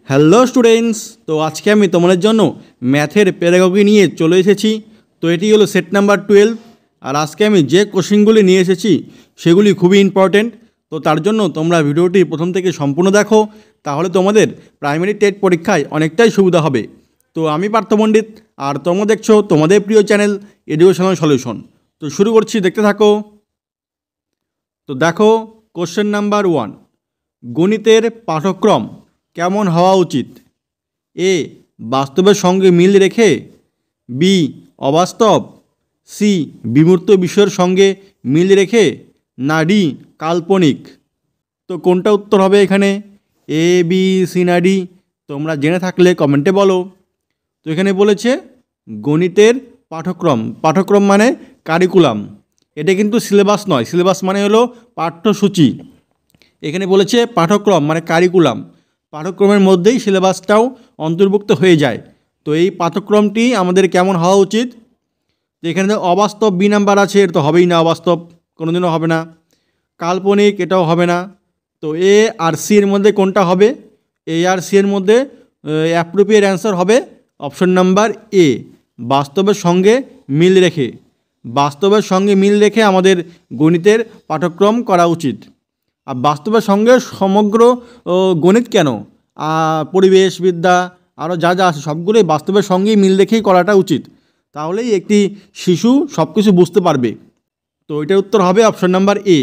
Hello students, তো আজকে আমি তোমাদের জন্য ম্যাথের পেডাগজি নিয়ে চলে এসেছি। তো এটি হলো সেট নাম্বার 12। আর আজকে আমি যে কোশ্চেনগুলি নিয়ে এসেছি সেগুলি খুবই ইম্পর্ট্যান্ট। তো তার জন্য তোমরা ভিডিওটি প্রথম থেকে সম্পূর্ণ দেখো, তাহলে তোমাদের প্রাইমারি টেট পরীক্ষায় অনেকটাই সুবিধা হবে। তো আমি পার্থ পণ্ডিত, আর তোমরা দেখছো তোমাদের প্রিয় চ্যানেল এডুকেশনাল সলিউশন। তো শুরু করছি, দেখতে থাকো। তো দেখো, কোশ্চেন নাম্বার 1, গণিতের পাঠ্যক্রম কেমন হওয়া উচিত? এ, বাস্তবের সঙ্গে মিল রেখে, বি, অবাস্তব, সি, বিমূর্ত বিষয়ের সঙ্গে মিল রেখে, না ডি, কাল্পনিক। তো কোনটা উত্তর হবে এখানে? এ, বি, সি না ডি? তোমরা জেনে থাকলে কমেন্টে বলো। তো এখানে বলেছে গণিতের পাঠ্যক্রম, পাঠ্যক্রম মানে কারিকুলাম। এটা কিন্তু সিলেবাস নয়, সিলেবাস মানে হলো পাঠ্যসূচি। এখানে বলেছে পাঠ্যক্রম মানে কারিকুলাম, পাঠ্যক্রমের মধ্যেই সিলেবাসটাও অন্তর্ভুক্ত হয়ে যায়। তো এই পাঠ্যক্রমটি আমাদের কেমন হওয়া উচিত? তো এখানে তো অবাস্তব বি নাম্বার আছে, এটা তো হবেই না, অবাস্তব কোনোদিনও হবে না। কাল্পনিক, এটাও হবে না। তো এ আর সি এর মধ্যে কোনটা হবে? এ আর সি এর মধ্যে অ্যাপ্রোপ্রিয়েট অ্যান্সার হবে অপশন নাম্বার এ, বাস্তবের সঙ্গে মিল রেখে। বাস্তবের সঙ্গে মিল রেখে আমাদের গণিতের পাঠ্যক্রম করা উচিত। আর বাস্তবের সঙ্গে সমগ্র গণিত কেন, পরিবেশবিদ্যা আরও যা যা আছে সবগুলোই বাস্তবের সঙ্গেই মিল রেখেই করাটা উচিত, তাহলেই একটি শিশু সব কিছু বুঝতে পারবে। তো এটার উত্তর হবে অপশন নাম্বার এ।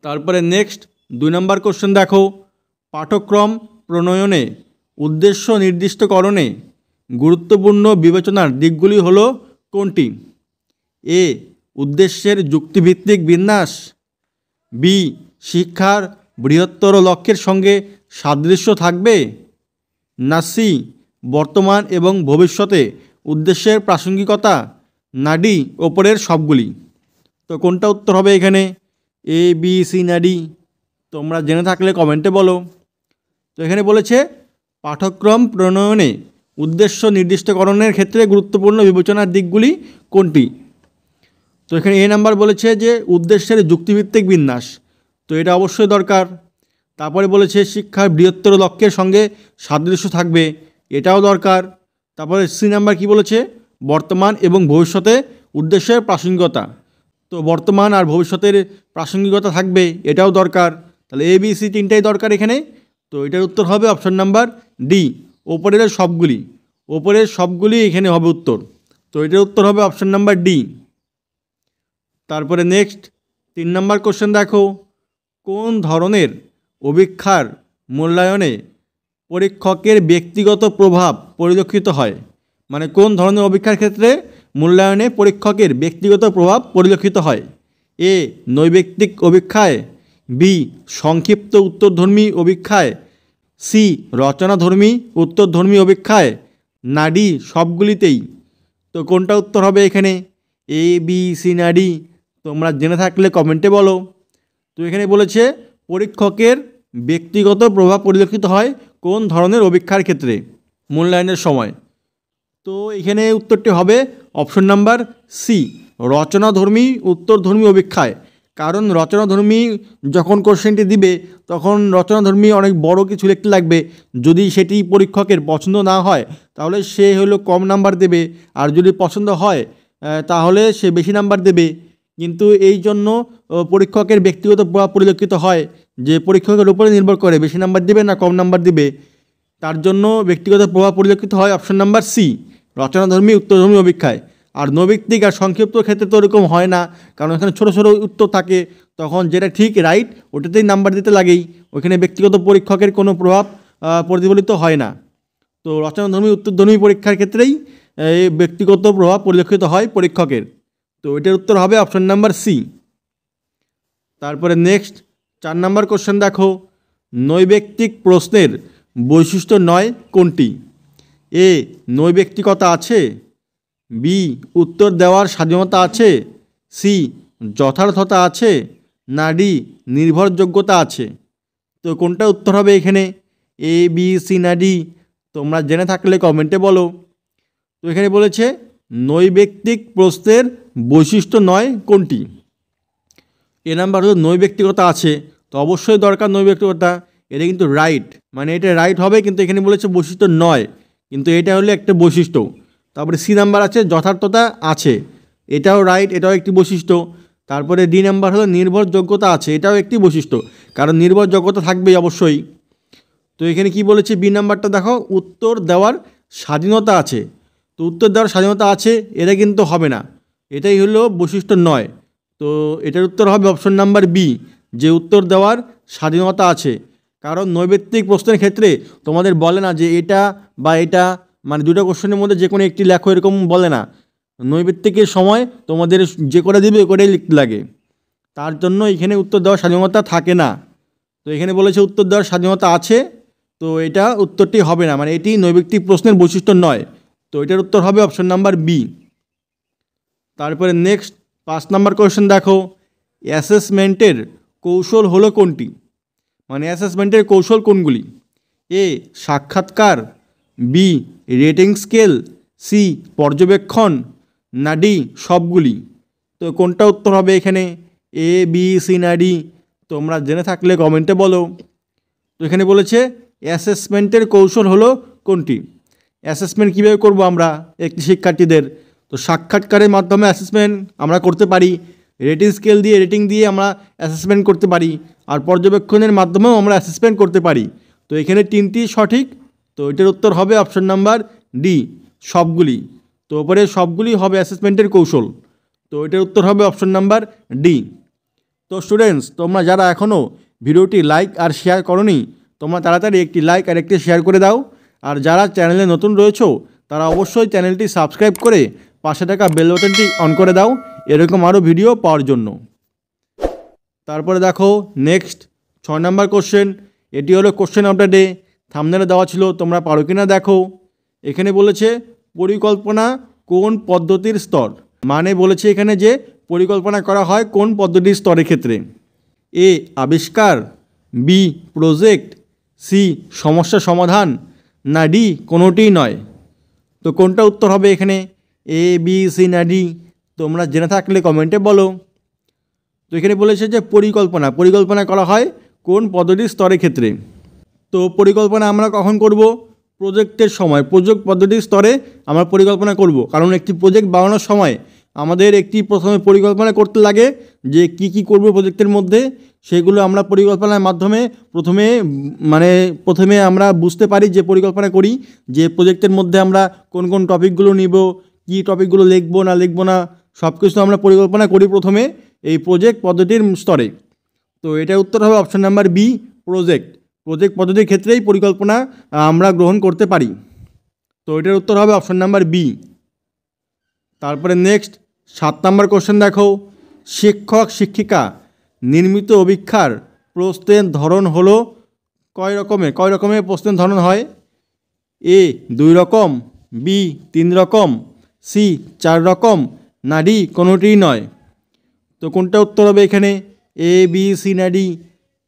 তারপরে নেক্সট 2 নম্বর কোশ্চেন দেখো, পাঠ্যক্রম প্রণয়নে উদ্দেশ্য নির্দিষ্টকরণে গুরুত্বপূর্ণ বিবেচনার দিকগুলি হলো কোনটি? এ, উদ্দেশ্যের যুক্তিভিত্তিক বিন্যাস, বি, শিক্ষার বৃহত্তর লক্ষ্যের সঙ্গে সাদৃশ্য থাকবে, না সি, বর্তমান এবং ভবিষ্যতে উদ্দেশ্যের প্রাসঙ্গিকতা, না ডি, ওপরের সবগুলি। তো কোনটা উত্তর হবে এখানে? এ, বি, সি না ডি? তোমরা জেনে থাকলে কমেন্টে বলো। তো এখানে বলেছে পাঠ্যক্রম প্রণয়নে উদ্দেশ্য নির্দিষ্টকরণের ক্ষেত্রে গুরুত্বপূর্ণ বিবেচনার দিকগুলি কোনটি? তো এখানে এ নাম্বার বলেছে যে উদ্দেশ্যের যুক্তিভিত্তিক বিন্যাস, তো এটা অবশ্যই দরকার। তারপরে বলেছে শিক্ষার বৃহত্তর লক্ষ্যের সঙ্গে সাদৃশ্য থাকবে, এটাও দরকার। তারপরে সি নাম্বার কি বলেছে? বর্তমান এবং ভবিষ্যতে উদ্দেশ্যের প্রাসঙ্গিকতা। তো বর্তমান আর ভবিষ্যতের প্রাসঙ্গিকতা থাকবে, এটাও দরকার। তাহলে এ, বি, সি তিনটাই দরকার এখানে। তো এটার উত্তর হবে অপশন নাম্বার ডি, ওপরের সবগুলি। ওপরের সবগুলি এখানে হবে উত্তর। তো এটার উত্তর হবে অপশন নাম্বার ডি। তারপরে নেক্সট 3 নম্বর কোশ্চেন দেখো, কোন ধরনের অভিক্ষার মূল্যায়নে পরীক্ষকের ব্যক্তিগত প্রভাব পরিলক্ষিত হয়? মানে কোন ধরনের অভিক্ষার ক্ষেত্রে মূল্যায়নে পরীক্ষকের ব্যক্তিগত প্রভাব পরিলক্ষিত হয়? এ, নৈর্ব্যক্তিক অভিক্ষায়, বি, সংক্ষিপ্ত উত্তরধর্মী অভিক্ষায়, সি, রচনাধর্মী উত্তরধর্মী অভিক্ষায়, না ডি, সবগুলিতেই? তো কোনটা উত্তর হবে এখানে? এ, বি, সি না ডি? তোমরা জেনে থাকলে কমেন্টে বলো। তো এখানে বলেছে পরীক্ষকের ব্যক্তিগত প্রভাব পরিলক্ষিত হয় কোন ধরনের অভিক্ষার ক্ষেত্রে মূল্যায়নের সময়? তো এখানে উত্তরটি হবে অপশন নাম্বার সি, রচনাধর্মী উত্তরধর্মী অভিক্ষায়। কারণ রচনাধর্মী যখন কোশ্চেনটি দিবে তখন রচনাধর্মী অনেক বড় কিছু লিখতে লাগবে, যদি সেটি পরীক্ষকের পছন্দ না হয় তাহলে সে হলো কম নাম্বার দেবে, আর যদি পছন্দ হয় তাহলে সে বেশি নাম্বার দেবে। কিন্তু এই জন্য পরীক্ষকের ব্যক্তিগত প্রভাব পরিলক্ষিত হয়, যে পরীক্ষকের উপরে নির্ভর করে বেশি নাম্বার দেবে না কম নাম্বার দেবে। তার জন্য ব্যক্তিগত প্রভাব পরিলক্ষিত হয় অপশন নাম্বার সি, রচনাধর্মী উত্তরধর্মী অভিক্ষায়। আর নৈর্ব্যক্তিক আর সংক্ষিপ্ত ক্ষেত্রে তো ওরকম হয় না, কারণ এখানে ছোটো ছোটো উত্তর থাকে, তখন যেটা ঠিক রাইট ওটাতেই নাম্বার দিতে লাগেই, ওখানে ব্যক্তিগত পরীক্ষকের কোনো প্রভাব প্রতিফলিত হয় না। তো রচনাধর্মী উত্তরধর্মী পরীক্ষার ক্ষেত্রেই এই ব্যক্তিগত প্রভাব পরিলক্ষিত হয় পরীক্ষকের। তো এটার উত্তর হবে অপশন নাম্বার সি। তারপরে নেক্সট 4 নম্বর কোশ্চেন দেখো, নৈর্ব্যক্তিক প্রশ্নের বৈশিষ্ট্য নয় কোনটি? এ, নৈর্ব্যক্তিকতা আছে, বি, উত্তর দেওয়ার স্বাধীনতা আছে, সি, যথার্থতা আছে, না ডি, নির্ভরযোগ্যতা আছে? তো কোনটা উত্তর হবে এখানে? এ, বি, সি না ডি? তোমরা জেনে থাকলে কমেন্টে বলো। তো এখানে বলেছে নৈর্ব্যক্তিক প্রশ্নের বৈশিষ্ট্য নয় কোনটি? এ নাম্বার হলো নৈর্ব্যক্তিকতা আছে, তো অবশ্যই দরকার নৈর্ব্যক্তিকতা। এটা কিন্তু রাইট, মানে এটা রাইট হবে, কিন্তু এখানে বলেছে বৈশিষ্ট্য নয়, কিন্তু এটা হলো একটা বৈশিষ্ট্য। তারপরে সি নাম্বার আছে যথার্থতা আছে, এটাও রাইট, এটাও একটি বৈশিষ্ট্য। তারপরে ডি নাম্বার হলো নির্ভরযোগ্যতা আছে, এটাও একটি বৈশিষ্ট্য, কারণ নির্ভরযোগ্যতা থাকবেই অবশ্যই। তো এখানে কি বলেছে বি নাম্বারটা দেখো, উত্তর দেওয়ার স্বাধীনতা আছে। তো উত্তর দেওয়ার স্বাধীনতা আছে, এটা কিন্তু হবে না, এটাই হলো বৈশিষ্ট্য নয়। তো এটার উত্তর হবে অপশন নাম্বার বি, যে উত্তর দেওয়ার স্বাধীনতা আছে। কারণ নৈবেত্তিক প্রশ্নের ক্ষেত্রে তোমাদের বলে না যে এটা বা এটা, মানে দুটো কোশ্চেনের মধ্যে যে কোনো একটি লেখো, এরকম বলে না। নৈবেত্তিকের সময় তোমাদের যে করে দিবে এ করেই লিখতে লাগে, তার জন্য এখানে উত্তর দেওয়ার স্বাধীনতা থাকে না। তো এখানে বলেছে উত্তর দেওয়ার স্বাধীনতা আছে, তো এটা উত্তরটি হবে না, মানে এটি নৈবেত্তিক প্রশ্নের বৈশিষ্ট্য নয়। তো এটার উত্তর হবে অপশন নাম্বার বি। তারপরে নেক্সট 5 নাম্বার কোয়েশ্চেন দেখো, অ্যাসেসমেন্টের কৌশল হলো কোনটি? মানে অ্যাসেসমেন্টের কৌশল কোনগুলি? এ সাক্ষাৎকার, বি রেটিং স্কেল, সি পর্যবেক্ষণ, না ডি সবগুলি। তো কোনটা উত্তর হবে এখানে, এ বি সি না ডি? তোমরা জেনে থাকলে কমেন্টে বলো। তো এখানে বলেছে অ্যাসেসমেন্টের কৌশল হলো কোনটি? অ্যাসেসমেন্ট কীভাবে করব আমরা একটি শিক্ষার্থীদের? তো সাক্ষাৎকারের মাধ্যমে অ্যাসেসমেন্ট আমরা করতে পারি, রেটিং স্কেল দিয়ে রেটিং দিয়ে আমরা অ্যাসেসমেন্ট করতে পারি, আর পর্যবেক্ষণের মাধ্যমেও আমরা অ্যাসেসমেন্ট করতে পারি। তো এখানে তিনটি সঠিক, তো এটার উত্তর হবে অপশন নাম্বার ডি, সবগুলি। তো ওপরে সবগুলি হবে অ্যাসেসমেন্টের কৌশল, তো এটার উত্তর হবে অপশন নাম্বার ডি। তো স্টুডেন্টস, তোমরা যারা এখনও ভিডিওটি লাইক আর শেয়ার করোনি, তোমরা তাড়াতাড়ি একটি লাইক আর একটি শেয়ার করে দাও। আর যারা চ্যানেলে নতুন রয়েছো, তারা অবশ্যই চ্যানেলটি সাবস্ক্রাইব করে পাশে থাকা বেল বাটনটি অন করে দাও, এরকম আরও ভিডিও পাওয়ার জন্য। তারপরে দেখো নেক্সট 6 নাম্বার কোশ্চেন, এটি হলো কোশ্চেন অফ দ্য ডে। থাম্বনেলে দেওয়া ছিল, তোমরা পারো কিনা দেখো। এখানে বলেছে পরিকল্পনা কোন পদ্ধতির স্তর? মানে বলেছে এখানে যে পরিকল্পনা করা হয় কোন পদ্ধতির স্তরের ক্ষেত্রে। এ আবিষ্কার, বি প্রজেক্ট, সি সমস্যা সমাধান, না ডি কোনোটিই নয়? তো কোনটা উত্তর হবে এখানে, এ বি সি না ডি? তোমরা জেনে থাকলে কমেন্টে বলো। তো এখানে বলেছে যে পরিকল্পনা করা হয় কোন পদ্ধতির স্তরের ক্ষেত্রে। তো পরিকল্পনা আমরা কখন করব? প্রজেক্টের সময়, প্রজেক্ট পদ্ধতির স্তরে আমরা পরিকল্পনা করব। কারণ একটি প্রজেক্ট বানানোর সময় আমাদের একটি প্রথমে পরিকল্পনা করতে লাগে যে কি কি করব প্রজেক্টের মধ্যে, সেগুলো আমরা পরিকল্পনার মাধ্যমে প্রথমে আমরা বুঝতে পারি, যে পরিকল্পনা করি যে প্রজেক্টের মধ্যে আমরা কোন কোন টপিকগুলো নিব, কী টপিকগুলো লিখবো না সব কিছু আমরা পরিকল্পনা করি প্রথমে এই প্রজেক্ট পদ্ধতির স্তরে। তো এটার উত্তর হবে অপশন নাম্বার বি, প্রজেক্ট পদ্ধতির ক্ষেত্রেই পরিকল্পনা আমরা গ্রহণ করতে পারি। তো এটার উত্তর হবে অপশন নাম্বার বি। তারপরে নেক্সট 7 নাম্বার কোশ্চেন দেখো, শিক্ষক শিক্ষিকা নির্মিত অভিক্ষার প্রশ্নের ধরন হলো কয় রকমের প্রশ্নের ধরন হয়? এ 2 রকম, বি 3 রকম, সি 4 রকম, না ডি কোনোটিই নয়? তো কোনটা উত্তর হবে এখানে, এ বি সি না ডি?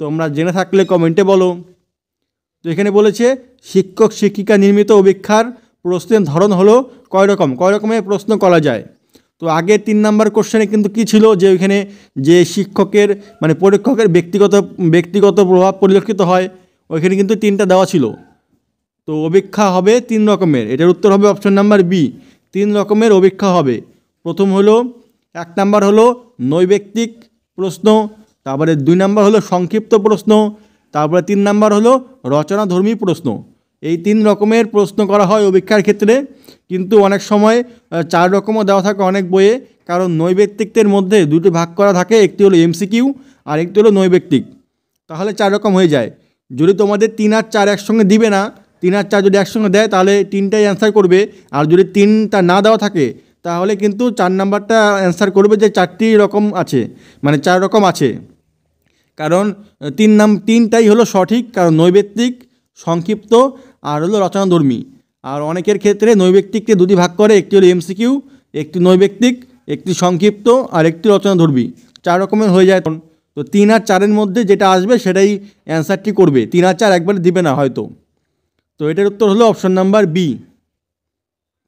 তোমরা জেনে থাকলে কমেন্টে বলো। তো এখানে বলেছে শিক্ষক শিক্ষিকা নির্মিত অভিক্ষার প্রশ্নের ধরন হলো কয় রকমের প্রশ্ন করা যায়। তো আগে 3 নাম্বার কোশ্চেনে কিন্তু কী ছিল, যে ওইখানে যে শিক্ষকের পরীক্ষকের ব্যক্তিগত প্রভাব পরিলক্ষিত হয়, ওইখানে কিন্তু 3টা দেওয়া ছিল। তো অভিক্ষা হবে 3 রকমের, এটার উত্তর হবে অপশন নাম্বার বি, 3 রকমের অভিক্ষা হবে। প্রথম হলো 1 নাম্বার হলো নৈবেক্তিক প্রশ্ন, তারপরে 2 নাম্বার হলো সংক্ষিপ্ত প্রশ্ন, তারপরে 3 নাম্বার হলো রচনাধর্মী প্রশ্ন। এই 3 রকমের প্রশ্ন করা হয় অভিক্ষার ক্ষেত্রে, কিন্তু অনেক সময় 4 রকমও দেওয়া থাকে অনেক বইয়ে, কারণ নৈবেক্তিকদের মধ্যে 2টি ভাগ করা থাকে, একটি হলো এমসিকিউ আর একটি হলো নৈবেক্তিক। তাহলে 4 রকম হয়ে যায়। যদি তোমাদের 3 আর 4 একসঙ্গে দিবে না, 3 আর 4 যদি একসঙ্গে দেয় তাহলে 3টাই অ্যান্সার করবে, আর যদি 3টা না দেওয়া থাকে তাহলে কিন্তু 4 নাম্বারটা অ্যান্সার করবে যে 4টি রকম আছে, 4 রকম আছে। কারণ 3টাই হলো সঠিক, কারণ নৈবেত্তিক, সংক্ষিপ্ত আর হলো রচনাধর্মী। আর অনেকের ক্ষেত্রে নৈবেত্তিককে 2টি ভাগ করে, একটি হলো এমসিকিউ, একটি নৈবেত্তিক, একটি সংক্ষিপ্ত আর একটি রচনাধর্মী, 4 রকমের হয়ে যায়। তো 3 আর 4-এর মধ্যে যেটা আসবে সেটাই অ্যান্সারটি করবে, 3 আর 4 একবারে দিবে না হয়তো। তো এটার উত্তর হলো অপশন নাম্বার বি।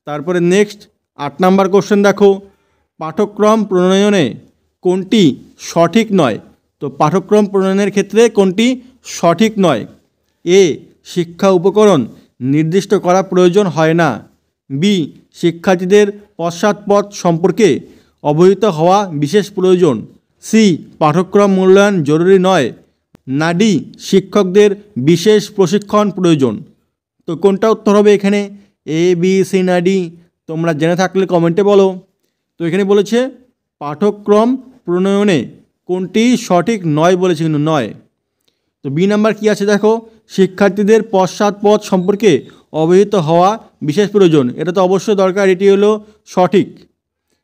তারপরে নেক্সট 8 নাম্বার কোশ্চেন দেখো, পাঠ্যক্রম প্রণয়নে কোনটি সঠিক নয়? তো পাঠ্যক্রম প্রণয়নের ক্ষেত্রে কোনটি সঠিক নয়? এ শিক্ষা উপকরণ নির্দিষ্ট করা প্রয়োজন হয় না, বি শিক্ষার্থীদের পশ্চাৎপদ সম্পর্কে অবহিত হওয়া বিশেষ প্রয়োজন, সি পাঠ্যক্রম মূল্যায়ন জরুরি নয়, না ডি শিক্ষকদের বিশেষ প্রশিক্ষণ প্রয়োজন। তো কোনটা উত্তর হবে এখানে, এ বি সি না ডি? তোমরা জেনে থাকলে কমেন্টে বলো। তো এখানে বলেছে পাঠ্যক্রম প্রণয়নে কোনটি সঠিক নয় বলেছে, কিন্তু নয়। তো বি নাম্বার কী আছে দেখো, শিক্ষার্থীদের পশ্চাৎপদ সম্পর্কে অবহিত হওয়া বিশেষ প্রয়োজন, এটা তো অবশ্যই দরকার, এটি হলো সঠিক,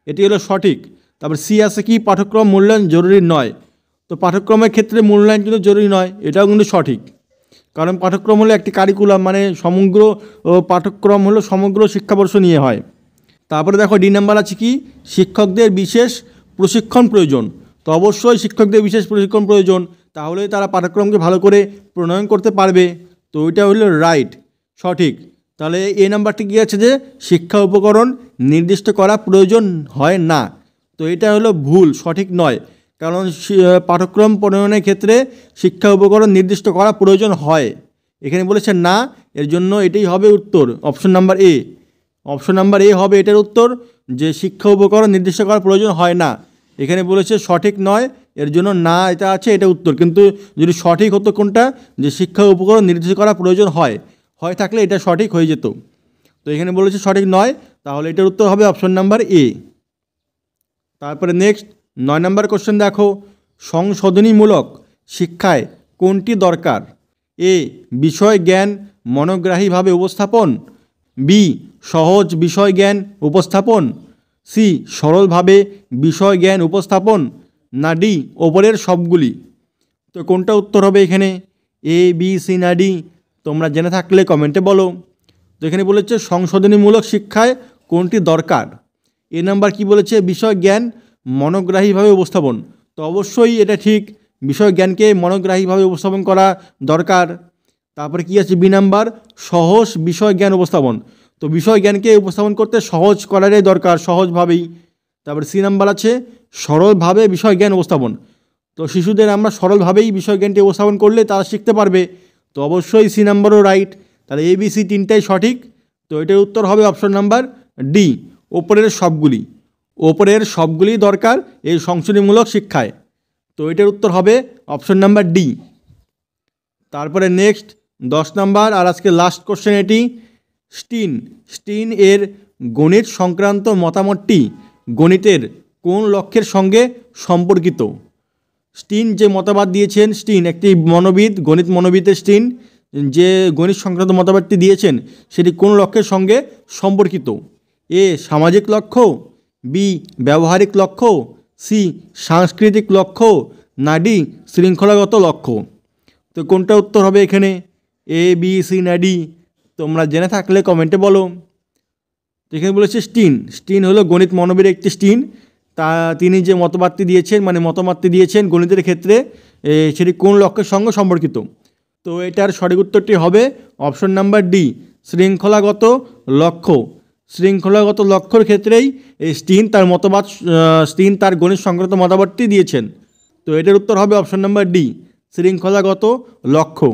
এটি হলো সঠিক। তারপর সি আছে কি, পাঠ্যক্রম মূল্যায়ন জরুরি নয়। তো পাঠ্যক্রমের ক্ষেত্রে মূল্যায়ন কিন্তু জরুরি নয়, এটাও কিন্তু সঠিক, কারণ পাঠ্যক্রম হলো একটি কারিকুলাম, মানে সমগ্র পাঠ্যক্রম হলো সমগ্র শিক্ষাবর্ষ নিয়ে হয়। তারপরে দেখো ডি নাম্বার আছে কি, শিক্ষকদের বিশেষ প্রশিক্ষণ প্রয়োজন। তো অবশ্যই শিক্ষকদের বিশেষ প্রশিক্ষণ প্রয়োজন, তাহলেই তারা পাঠ্যক্রমকে ভালো করে প্রণয়ন করতে পারবে। তো ওইটা হলো রাইট, সঠিক। তাহলে এ নাম্বারটি কী আছে যে শিক্ষা উপকরণ নির্দিষ্ট করা প্রয়োজন হয় না, তো এটা হলো ভুল, সঠিক নয়। কারণ পাঠ্যক্রম প্রণয়নের ক্ষেত্রে শিক্ষা উপকরণ নির্দিষ্ট করা প্রয়োজন হয়, এখানে বলেছে না, এর জন্য এটাই হবে উত্তর, option number A. Option number A হবে এটার উত্তর, যে শিক্ষা উপকরণ নির্দিষ্ট করার প্রয়োজন হয় না। এখানে বলেছে সঠিক নয়, এর জন্য না এটা আছে, এটা উত্তর। কিন্তু যদি সঠিক হতো কোনটা, যে শিক্ষা উপকরণ নির্দিষ্ট করা প্রয়োজন হয় থাকলে এটা সঠিক হয়ে যেত। তো এখানে বলেছে সঠিক নয়, তাহলে এটার উত্তর হবে অপশন নাম্বার এ। তারপরে নেক্সট 9 নম্বর কোশ্চেন দেখো, সংশোধনীমূলক শিক্ষায় কোনটি দরকার? এ বিষয় জ্ঞান মনোগ্রাহীভাবে উপস্থাপন, বি সহজ বিষয় জ্ঞান উপস্থাপন, সি সরলভাবে বিষয় জ্ঞান উপস্থাপন, না ডি ওপরের সবগুলি? তো কোনটা উত্তর হবে এখানে, এ বি সি না ডি? তোমরা জেনে থাকলে কমেন্টে বলো। তো এখানে বলেছে সংশোধনীমূলক শিক্ষায় কোনটি দরকার। এ নাম্বার কি বলেছে, বিষয় জ্ঞান মনোগ্রাহীভাবে উপস্থাপন। তো অবশ্যই এটা ঠিক, বিষয় জ্ঞানকে মনোগ্রাহীভাবে উপস্থাপন করা দরকার। তারপরে কি আছে, বি নাম্বার সহজ বিষয় জ্ঞান উপস্থাপন। তো বিষয় জ্ঞানকে উপস্থাপন করতে সহজ করারই দরকার, সহজভাবেই। তারপরে সি নাম্বার আছে সরলভাবে বিষয় জ্ঞান উপস্থাপন। তো শিশুদের আমরা সরলভাবেই বিষয় জ্ঞানটি উপস্থাপন করলে তারা শিখতে পারবে। তো অবশ্যই সি নাম্বারও রাইট, তাহলে এ বি সি তিনটাই সঠিক। তো এটার উত্তর হবে অপশন নাম্বার ডি, ওপরের সবগুলি। ওপরের সবগুলি দরকার এই সংশোধনীমূলক শিক্ষায়, তো এটার উত্তর হবে অপশন নাম্বার ডি। তারপরে নেক্সট 10 নাম্বার আর আজকে লাস্ট কোশ্চেন এটি, স্টিন এর গণিত সংক্রান্ত মতামতটি গণিতের কোন লক্ষ্যের সঙ্গে সম্পর্কিত? স্টিন যে মতবাদ দিয়েছেন, স্টিন একটি মনোবিদ, গণিত মনোবিদের স্টিন যে গণিত সংক্রান্ত মতবাদটি দিয়েছেন সেটি কোন লক্ষ্যের সঙ্গে সম্পর্কিত? এ সামাজিক লক্ষ্য, বি ব্যবহারিক লক্ষ্য, সি সাংস্কৃতিক লক্ষ্য, না ডি শৃঙ্খলাগত লক্ষ্য? তো কোনটা উত্তর হবে এখানে, এ বি সি না ডি? তোমরা জেনে থাকলে কমেন্টে বলো। এখানে বলেছে স্টিন হলো গণিত মনোবিদের একটি স্টিন, তিনি যে মতবাদটি দিয়েছেন, মানে মতামতটি দিয়েছেন গণিতের ক্ষেত্রে, সেটি কোন লক্ষ্যের সঙ্গে সম্পর্কিত? তো এটার সঠিক উত্তরটি হবে অপশন নাম্বার ডি, শৃঙ্খলাগত লক্ষ্য। শৃঙ্খলাগত লক্ষ্যর ক্ষেত্রেই স্টিন তার গণিত সংক্রান্ত মতবাদটি দিয়েছেন। তো এটার উত্তর হবে অপশন নাম্বার ডি, শৃঙ্খলাগত লক্ষ্য।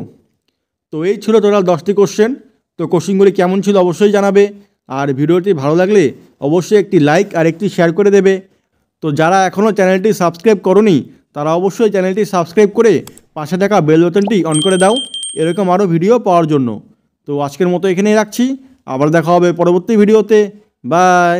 তো এই ছিল টোটাল 10টি কোশ্চেন। তো কোশ্চেনগুলি কেমন ছিল অবশ্যই জানাবে, আর ভিডিওটি ভালো লাগলে অবশ্যই একটি লাইক আর একটি শেয়ার করে দেবে। তো যারা এখনও চ্যানেলটি সাবস্ক্রাইব করোনি তারা অবশ্যই চ্যানেলটি সাবস্ক্রাইব করে পাশে থাকা বেল বাটনটি অন করে দাও এরকম আরও ভিডিও পাওয়ার জন্য। তো আজকের মতো এখানেই রাখছি, আবার দেখা হবে পরবর্তী ভিডিওতে। বাই।